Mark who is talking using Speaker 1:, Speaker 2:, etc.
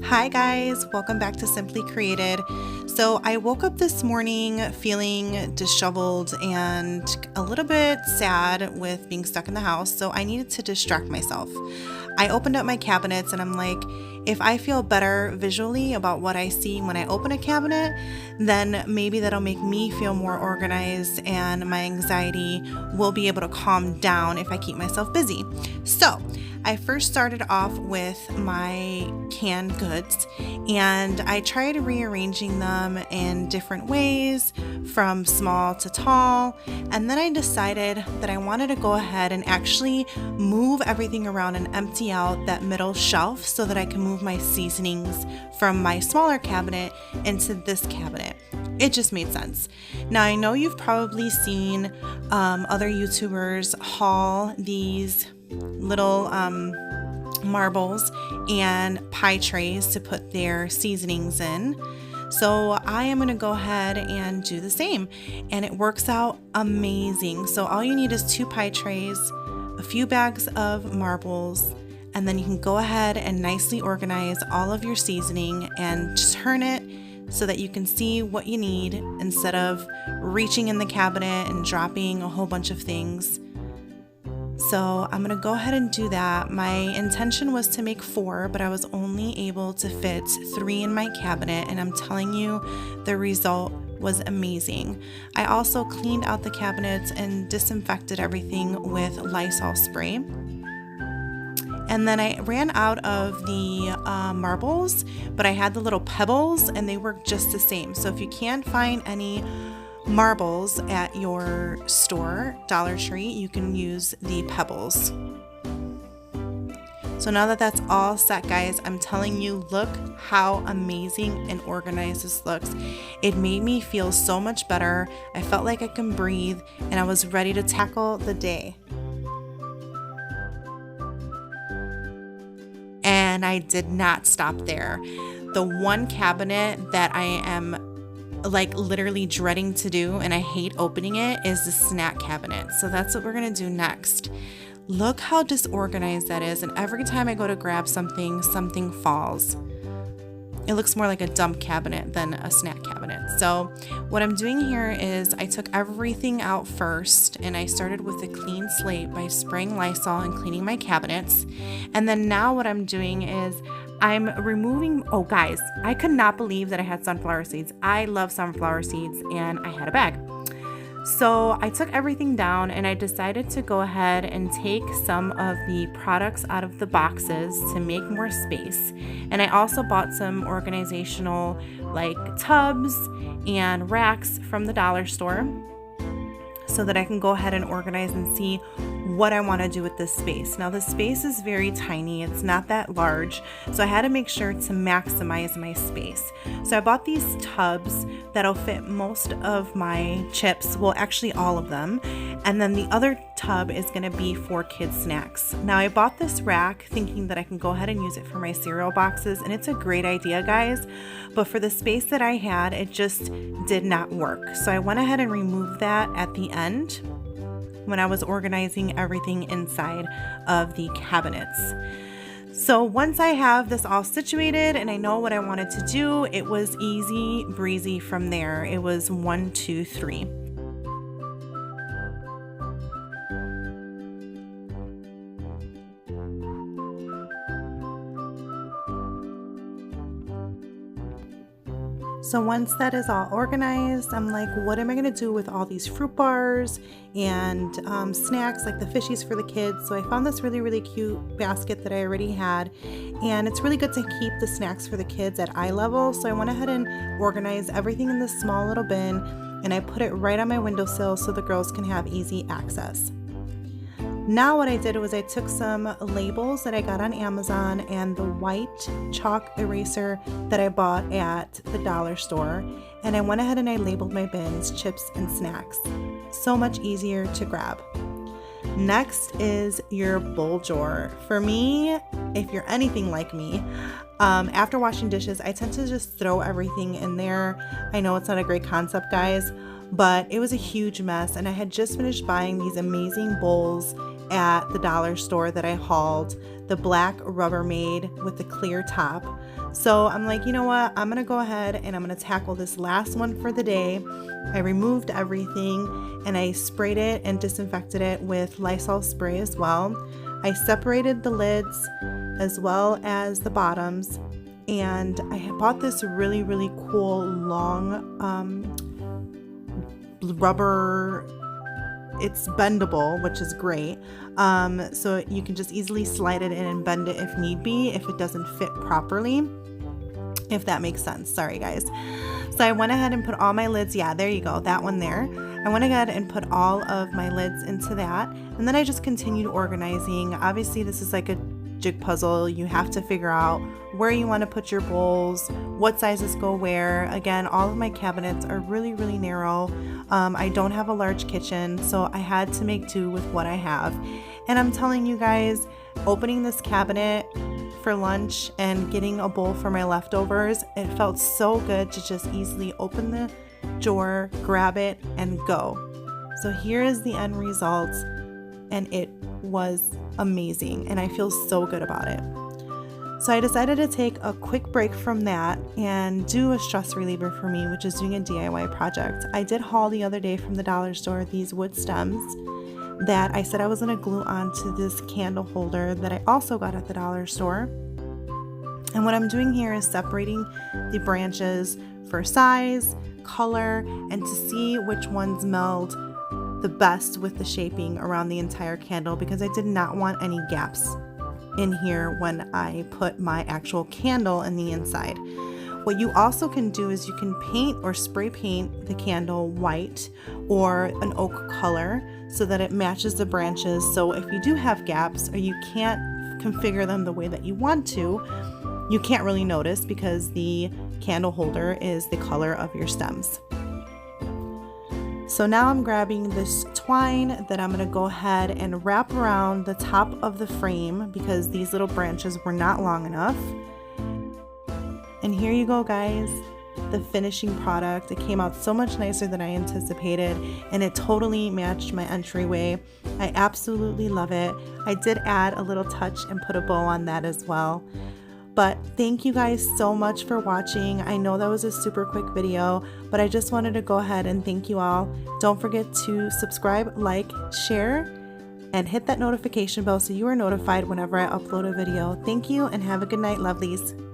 Speaker 1: Hi guys, welcome back to Simply Created. So I woke up this morning feeling disheveled and a little bit sad with being stuck in the house, so I needed to distract myself. I opened up my cabinets and I'm like, if I feel better visually about what I see when I open a cabinet, then maybe that'll make me feel more organized and my anxiety will be able to calm down if I keep myself busy. So I first started off with my canned goods and I tried rearranging them in different ways from small to tall, and then I decided that I wanted to go ahead and actually move everything around and empty out that middle shelf so that I can move my seasonings from my smaller cabinet into this cabinet. It just made sense. Now I know you've probably seen other YouTubers haul these little marbles and pie trays to put their seasonings in. So I am going to go ahead and do the same, and it works out amazing. So all you need is 2 pie trays, a few bags of marbles, and then you can go ahead and nicely organize all of your seasoning and turn it so that you can see what you need instead of reaching in the cabinet and dropping a whole bunch of things. So I'm going to go ahead and do that. My intention was to make 4, but I was only able to fit 3 in my cabinet, and I'm telling you, the result was amazing. I also cleaned out the cabinets and disinfected everything with Lysol spray. And then I ran out of the marbles, but I had the little pebbles and they work just the same. So if you can't find any marbles at your store, Dollar Tree, you can use the pebbles. So now that that's all set, guys, I'm telling you, look how amazing and organized this looks. It made me feel so much better. I felt like I can breathe and I was ready to tackle the day. And I did not stop there. The one cabinet that I am like literally dreading to do and I hate opening it is the snack cabinet. So that's what we're gonna do next. Look how disorganized that is, and every time I go to grab something, something falls. It looks more like a dump cabinet than a snack cabinet. So what I'm doing here is I took everything out first and I started with a clean slate by spraying Lysol and cleaning my cabinets. And then now what I'm doing is I'm removing, oh guys, I could not believe that I had sunflower seeds. I love sunflower seeds and I had a bag. So I took everything down and I decided to go ahead and take some of the products out of the boxes to make more space. And I also bought some organizational like tubs and racks from the dollar store so that I can go ahead and organize and see what I want to do with this space. Now the space is very tiny, it's not that large, so I had to make sure to maximize my space. So I bought these tubs that'll fit most of my chips, well actually all of them, and then the other tub is going to be for kids snacks. Now I bought this rack thinking that I can go ahead and use it for my cereal boxes, and it's a great idea, guys, but for the space that I had, it just did not work. So I went ahead and removed that at the end when I was organizing everything inside of the cabinets. So once I have this all situated and I know what I wanted to do, it was easy breezy from there. It was 1, 2, 3. So once that is all organized, I'm like, what am I gonna do with all these fruit bars and snacks like the fishies for the kids? So I found this really, really cute basket that I already had, and it's really good to keep the snacks for the kids at eye level. So I went ahead and organized everything in this small little bin, and I put it right on my windowsill so the girls can have easy access. Now what I did was I took some labels that I got on Amazon and the white chalk eraser that I bought at the dollar store, and I went ahead and I labeled my bins chips and snacks. So much easier to grab. Next is your bowl drawer. For me, if you're anything like me, after washing dishes, I tend to just throw everything in there. I know it's not a great concept, guys, but it was a huge mess, and I had just finished buying these amazing bowls at the dollar store that I hauled, the black Rubbermaid with the clear top. So I'm like, you know what? I'm going to go ahead and I'm going to tackle this last one for the day. I removed everything and I sprayed it and disinfected it with Lysol spray as well. I separated the lids as well as the bottoms, and I bought this really, really cool long rubber. It's bendable, which is great. So you can just easily slide it in and bend it if need be, if it doesn't fit properly, if that makes sense. Sorry guys. So I went ahead and put all my lids. Yeah, there you go. That one there. I went ahead and put all of my lids into that. And then I just continued organizing. Obviously this is like a jig puzzle. You have to figure out where you want to put your bowls, what sizes go where. Again, all of my cabinets are really, really narrow. I don't have a large kitchen, so I had to make do with what I have. And I'm telling you guys, opening this cabinet for lunch and getting a bowl for my leftovers, it felt so good to just easily open the drawer, grab it, and go. So here is the end result, and it was amazing, and I feel so good about it. So I decided to take a quick break from that and do a stress reliever for me, which is doing a DIY project. I did haul the other day from the dollar store these wood stems that I said I was going to glue onto this candle holder that I also got at the dollar store. And what I'm doing here is separating the branches for size, color, and to see which ones meld the best with the shaping around the entire candle, because I did not want any gaps in here when I put my actual candle in the inside. What you also can do is you can paint or spray paint the candle white or an oak color so that it matches the branches. So if you do have gaps or you can't configure them the way that you want to, you can't really notice because the candle holder is the color of your stems. So now I'm grabbing this twine that I'm going to go ahead and wrap around the top of the frame because these little branches were not long enough. And here you go guys, the finishing product. It came out so much nicer than I anticipated, and it totally matched my entryway. I absolutely love it. I did add a little touch and put a bow on that as well. But thank you guys so much for watching. I know that was a super quick video, but I just wanted to go ahead and thank you all. Don't forget to subscribe, like, share, and hit that notification bell so you are notified whenever I upload a video. Thank you and have a good night, lovelies.